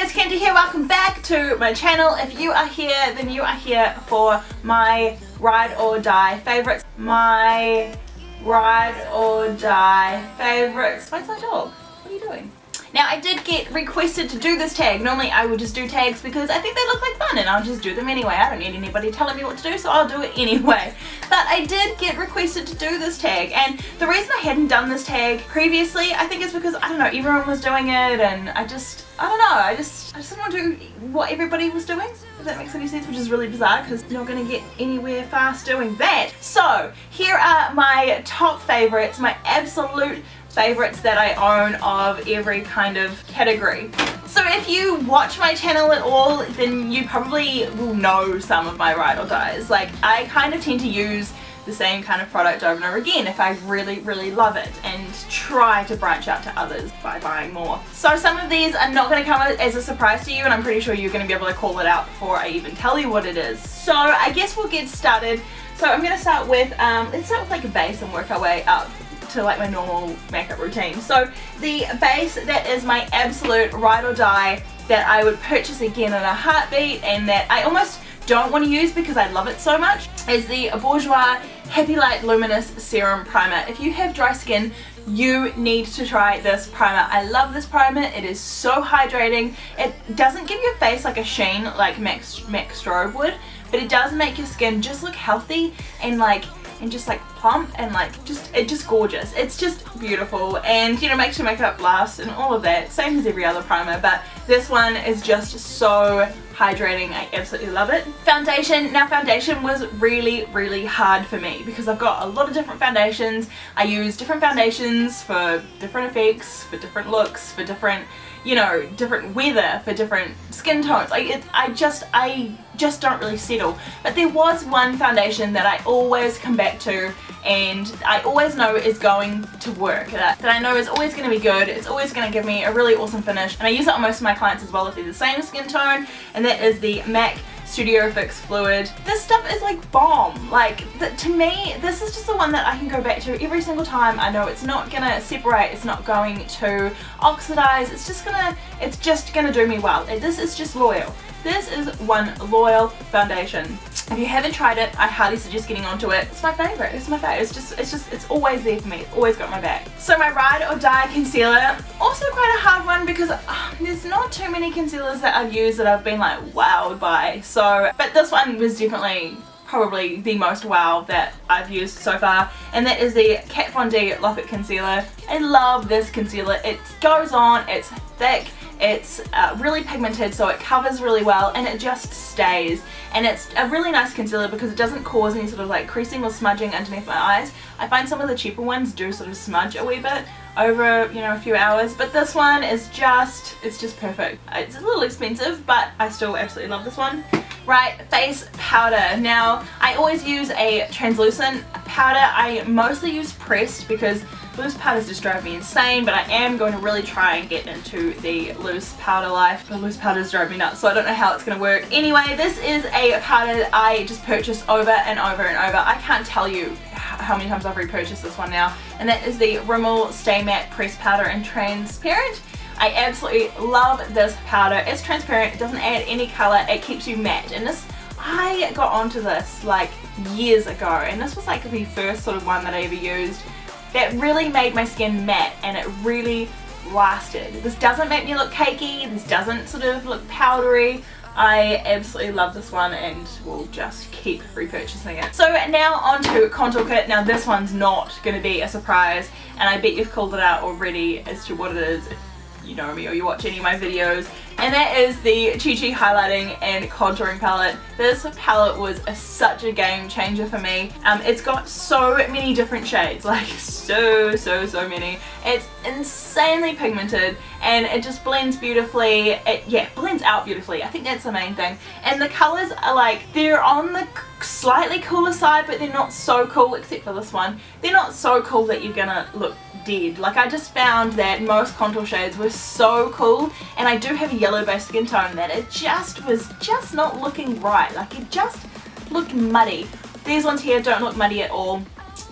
guys, Kenty here. Welcome back to my channel. If you are here, then you are here for my ride or die favorites. My ride or die favorites. Where's my dog? What are you doing? Now, I did get requested to do this tag. Normally I would just do tags because I think they look like fun and I'll just do them anyway. I don't need anybody telling me what to do, so I'll do it anyway. But I did get requested to do this tag, and the reason I hadn't done this tag previously, I think is because, I don't know, everyone was doing it and I don't know, I just didn't want to do what everybody was doing, if that makes any sense, which is really bizarre because you're not going to get anywhere fast doing that. So, here are my top favorites, my absolute favorites that I own of every kind of category. So if you watch my channel at all, then you probably will know some of my ride or dies. Like, I kind of tend to use the same kind of product over and over again if I really love it, and try to branch out to others by buying more. So some of these are not going to come as a surprise to you, and I'm pretty sure you're going to be able to call it out before I even tell you what it is. So I guess we'll get started. So I'm going to start with, let's start with like a base and work our way up to like my normal makeup routine. So the base that is my absolute ride or die that I would purchase again in a heartbeat, and that I almost don't want to use because I love it so much, is the BOURJOIS Happy Light Luminous Serum Primer. If you have dry skin, you need to try this primer. I love this primer. It is so hydrating. It doesn't give your face like a sheen like Max Strobe would, but it does make your skin just look healthy and just like plump and like it's just gorgeous. It's just beautiful, and you know, makes your makeup last and all of that, same as every other primer, but this one is just so hydrating. I absolutely love it. Foundation. Now, foundation was really hard for me because I've got a lot of different foundations. I use different foundations for different effects, for different looks, for different, you know, different weather, for different skin tones. Like, I just don't really settle. But there was one foundation that I always come back to, and I always know is going to work, that I know is always going to be good. It's always going to give me a really awesome finish, and I use it on most of my clients as well if they're the same skin tone, and that is the MAC Studio Fix Fluid. This stuff is like bomb. Like, to me, this is just the one that I can go back to every single time. I know it's not gonna separate, it's not going to oxidize, it's just gonna do me well. This is just loyal. This is one loyal foundation. If you haven't tried it, I highly suggest getting onto it. It's my favorite. It's my favorite. It's always there for me. It's always got my back. So my ride or die concealer, also quite a hard one because there's not too many concealers that I've used that I've been like wowed by. So, but this one was definitely probably the most wow that I've used so far, and that is the Kat Von D Lock-It Concealer. I love this concealer. It goes on, it's thick, it's really pigmented, so it covers really well, and it just stays. And it's a really nice concealer because it doesn't cause any sort of like creasing or smudging underneath my eyes. I find some of the cheaper ones do sort of smudge a wee bit over, you know, a few hours, but this one is just, it's just perfect. It's a little expensive, but I still absolutely love this one. Right, face powder. Now, I always use a translucent powder. I mostly use pressed because loose powders just drive me insane, but I am going to really try and get into the loose powder life. The loose powders drive me nuts, so I don't know how it's going to work. Anyway, this is a powder that I just purchase over and over and over. I can't tell you how many times I've repurchased this one now, and that is the Rimmel Stay Matte Pressed Powder in Transparent. I absolutely love this powder. It's transparent, it doesn't add any colour, it keeps you matte. And this, I got onto this like years ago, and this was like the first sort of one that I ever used that really made my skin matte, and it really lasted. This doesn't make me look cakey, this doesn't sort of look powdery. I absolutely love this one and will just keep repurchasing it. So now on to contour kit. Now this one's not going to be a surprise, and I bet you've called it out already as to what it is if you know me or you watch any of my videos, and that is the CHICHI Highlighting and Contouring Palette. This palette was such a game changer for me. It's got so many different shades, like so many. It's insanely pigmented, and it just blends beautifully. It blends out beautifully. I think that's the main thing. And the colours are like, they're on the slightly cooler side, but they're not so cool, except for this one. They're not so cool that you're gonna look dead. Like, I just found that most contour shades were so cool, and I do have a yellow based skin tone, that it just was not looking right. Like, it just looked muddy. These ones here don't look muddy at all.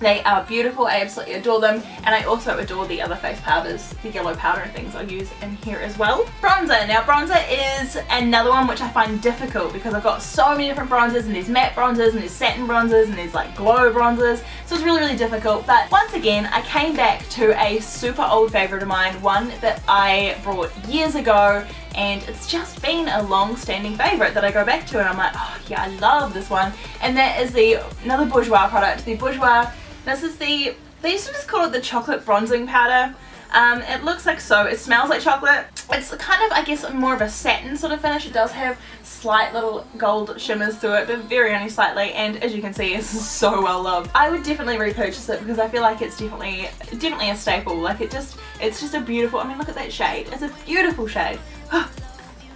They are beautiful, I absolutely adore them, and I also adore the other face powders, the yellow powder and things I use in here as well. Bronzer. Now bronzer is another one which I find difficult because I've got so many different bronzers, and there's matte bronzers and there's satin bronzers and there's like glow bronzers, so it's really difficult. But once again I came back to a super old favourite of mine, one that I brought years ago, and it's just been a long-standing favourite that I go back to, and I'm like, oh yeah, I love this one, and that is another Bourjois product, the Bourjois. This is they used to just call it the chocolate bronzing powder. It looks like so. It smells like chocolate. It's kind of, I guess, more of a satin sort of finish. It does have slight little gold shimmers to it, but very only slightly, and as you can see, it's so well loved. I would definitely repurchase it because I feel like it's definitely a staple. Like it's just a beautiful, I mean, look at that shade. It's a beautiful shade. I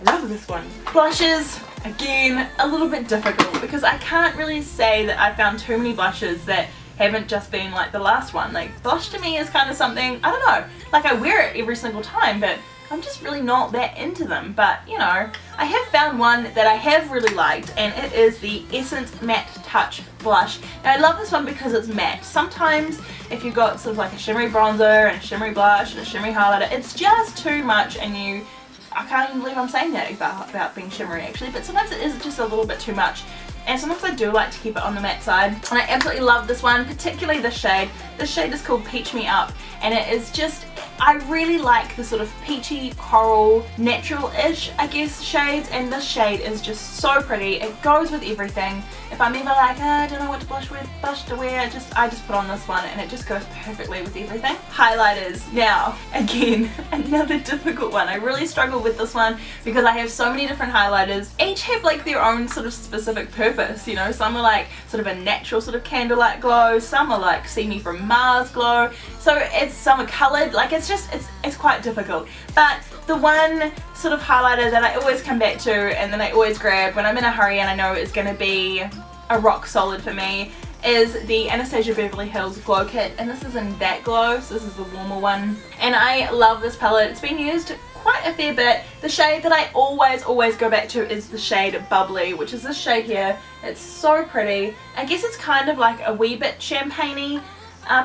love this one. Blushes, again, a little bit difficult because I can't really say that I found too many blushes that haven't just been like the last one. Like blush to me is kind of something, I don't know, like I wear it every single time, but I'm just really not that into them. But you know, I have found one that I have really liked, and it is the Essence Matte Touch Blush. Now I love this one because it's matte. Sometimes if you've got sort of like a shimmery bronzer and a shimmery blush and a shimmery highlighter, it's just too much, and I can't even believe I'm saying that about being shimmery actually, but sometimes it is just a little bit too much. And sometimes I do like to keep it on the matte side, and I absolutely love this one, particularly this shade. This shade is called Peach Me Up, and it is just, I really like the sort of peachy, coral, natural-ish, I guess, shades, and this shade is just so pretty. It goes with everything. If I'm ever like, I don't know what blush to wear, I just put on this one, and it just goes perfectly with everything. Highlighters. Now, again, another difficult one. I really struggle with this one because I have so many different highlighters. Each have like their own sort of specific purpose, you know. Some are like sort of a natural sort of candlelight glow, some are like see me from Mars glow, so some are coloured, like it's quite difficult. But the one sort of highlighter that I always come back to and then I always grab when I'm in a hurry and I know it's going to be a rock solid for me is the Anastasia Beverly Hills Glow Kit, and this is in that glow, so this is the warmer one, and I love this palette. It's been used quite a fair bit. The shade that I always go back to is the shade Bubbly, which is this shade here. It's so pretty. I guess it's kind of like a wee bit champagne-y,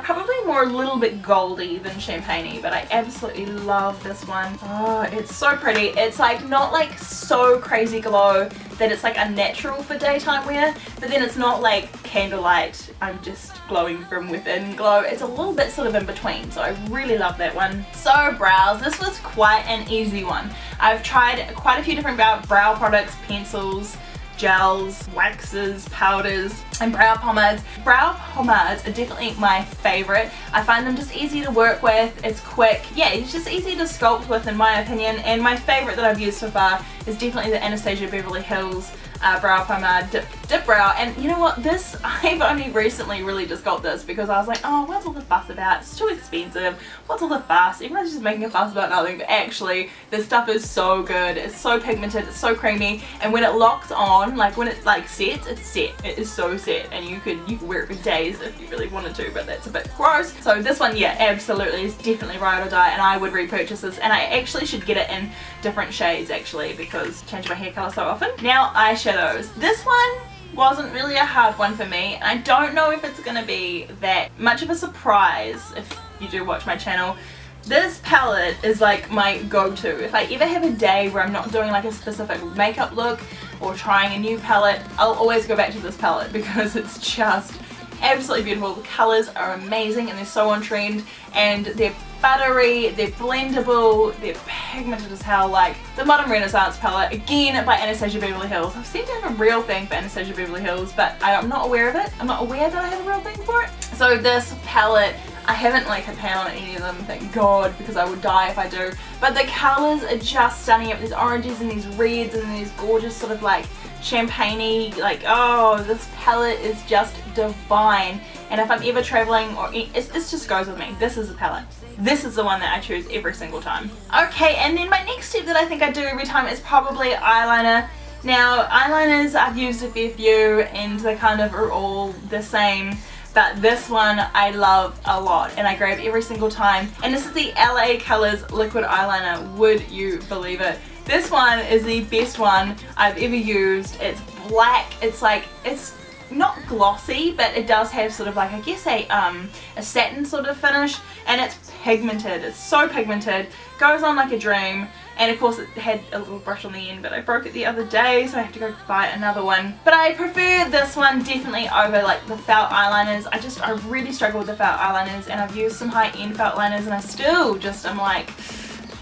probably more a little bit goldy than champagne-y, but I absolutely love this one. Oh, it's so pretty. It's like not like so crazy glow that it's like unnatural for daytime wear, but then it's not like candlelight, I'm just glowing from within glow. It's a little bit sort of in between, so I really love that one. So brows, this was quite an easy one. I've tried quite a few different brow products, pencils, gels, waxes, powders, and brow pomades. Brow pomades are definitely my favourite. I find them just easy to work with, it's quick, yeah, it's just easy to sculpt with in my opinion, and my favourite that I've used so far is definitely the Anastasia Beverly Hills brow pomade DIPBROW. And you know what, this, I've only recently really just got this because I was like, oh, what's all the fuss about? It's too expensive. What's all the fuss? Everyone's just making a fuss about nothing, but actually this stuff is so good. It's so pigmented, it's so creamy, and when it locks on, like when it like sets, it's set. It is so set, and you could wear it for days if you really wanted to, but that's a bit gross. So this one, yeah, absolutely is definitely ride or die, and I would repurchase this, and I actually should get it in different shades actually because I change my hair color so often. Now eyeshadows. This one wasn't really a hard one for me. I don't know if it's going to be that much of a surprise if you do watch my channel. This palette is like my go-to. If I ever have a day where I'm not doing like a specific makeup look or trying a new palette, I'll always go back to this palette because it's just absolutely beautiful. The colours are amazing and they're so on trend, and they're buttery, they're blendable, they're pigmented as hell. Like the Modern Renaissance palette, again by Anastasia Beverly Hills. I seem to have a real thing for Anastasia Beverly Hills, but I'm not aware of it. I'm not aware that I have a real thing for it. So this palette, I haven't like hit pan on any of them, thank God, because I would die if I do. But the colours are just stunning. You have these oranges and these reds and these gorgeous sort of like champagne-y, like, oh, this palette is just divine. And if I'm ever traveling, or this just goes with me. This is the palette. This is the one that I choose every single time. Okay, and then my next tip that I think I do every time is probably eyeliner. Now, eyeliners I've used a fair few and they kind of are all the same. But this one I love a lot and I grab every single time. And this is the LA Colors Liquid Eyeliner. Would you believe it? This one is the best one I've ever used. It's black. It's like, it's not glossy, but it does have sort of like, I guess a satin sort of finish, and it's pigmented. It's so pigmented, goes on like a dream. And of course it had a little brush on the end, but I broke it the other day, so I have to go buy another one. But I prefer this one definitely over like the felt eyeliners. I really struggle with the felt eyeliners, and I've used some high-end felt liners and I still just am like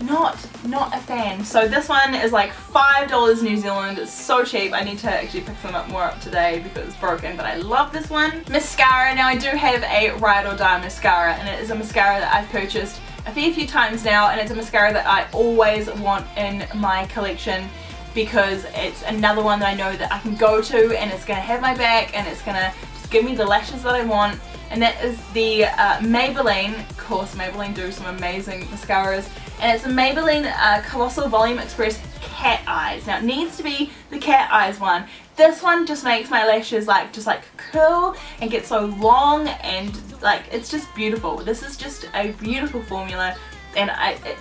not a fan. So this one is like $5 New Zealand. It's so cheap. I need to actually pick some up more up today because it's broken, but I love this one. Mascara. Now I do have a Ride or Die mascara, and it is a mascara that I've purchased a fair few times now, and it's a mascara that I always want in my collection because it's another one that I know that I can go to and it's going to have my back and it's going to just give me the lashes that I want, and that is the Maybelline. Of course, Maybelline do some amazing mascaras, and it's the Maybelline Colossal Volume Express Cat Eyes. Now it needs to be the cat eyes one. This one just makes my lashes just curl and get so long, and like it's just beautiful. This is just a beautiful formula, and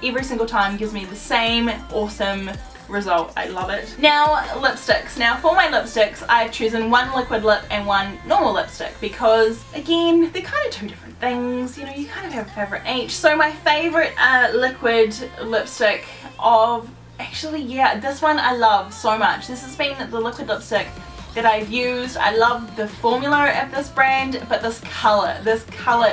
every single time gives me the same awesome result. I love it. Now lipsticks. Now for my lipsticks I've chosen one liquid lip and one normal lipstick because again they're kind of two different things, you know, you kind of have a favorite each. So my favorite liquid lipstick of actually, yeah, this one I love so much. This has been the liquid lipstick that I've used. I love the formula of this brand, but this color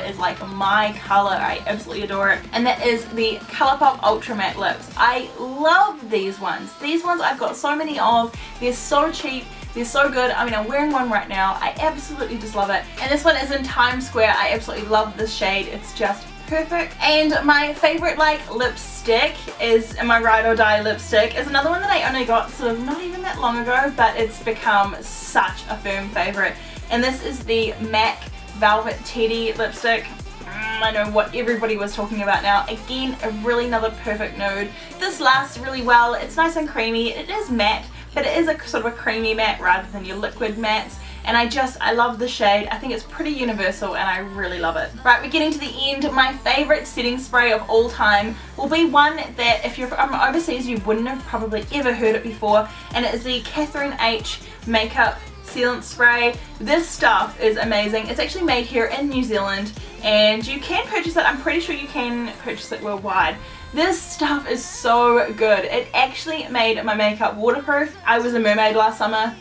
is like my color. I absolutely adore it, and that is the ColourPop Ultra Matte Lips. I love these ones. These ones I've got so many of. They're so cheap. They're so good. I mean, I'm wearing one right now. I absolutely just love it. And this one is in Times Square. I absolutely love this shade. It's just perfect. And my favorite like lipstick is my Ride or Die lipstick. Is another one that I only got sort of not even that long ago, but it's become such a firm favorite. And this is the MAC Velvet Teddy lipstick. I know what everybody was talking about now. Again, another perfect nude. This lasts really well. It's nice and creamy. It is matte, but it is a sort of a creamy matte rather than your liquid mattes. And I love the shade. I think it's pretty universal and I really love it. Right, we're getting to the end. My favorite setting spray of all time will be one that if you're from overseas you wouldn't have probably ever heard it before, and it is the Catherine H Makeup Sealant Spray. This stuff is amazing. It's actually made here in New Zealand and you can purchase it. I'm pretty sure you can purchase it worldwide. This stuff is so good. It actually made my makeup waterproof. I was a mermaid last summer.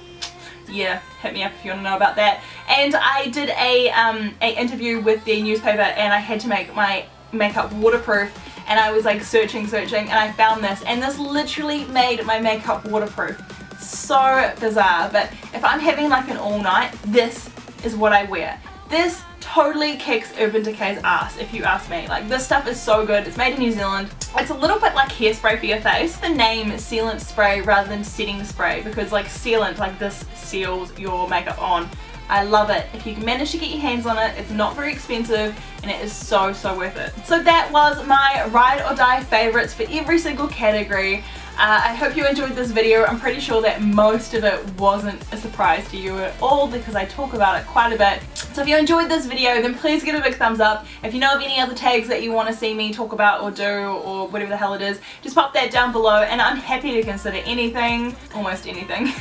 Yeah, hit me up if you want to know about that. And I did a interview with the newspaper and I had to make my makeup waterproof, and I was like searching and I found this, and this literally made my makeup waterproof. So bizarre, but if I'm having like an all night, this is what I wear. This totally kicks Urban Decay's ass if you ask me. Like, this stuff is so good. It's made in New Zealand. It's a little bit like hairspray for your face. The name is sealant spray rather than setting spray because like sealant, like this seals your makeup on. I love it. If you can manage to get your hands on it, it's not very expensive and it is so worth it. So that was my Ride or Die favorites for every single category. I hope you enjoyed this video. I'm pretty sure that most of it wasn't a surprise to you at all because I talk about it quite a bit. So if you enjoyed this video, then please give it a big thumbs up. If you know of any other tags that you want to see me talk about or do or whatever the hell it is, just pop that down below and I'm happy to consider anything, almost anything.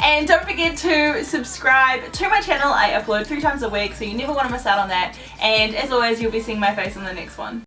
And don't forget to subscribe to my channel. I upload 3 times a week, so you never want to miss out on that. And as always, you'll be seeing my face in the next one.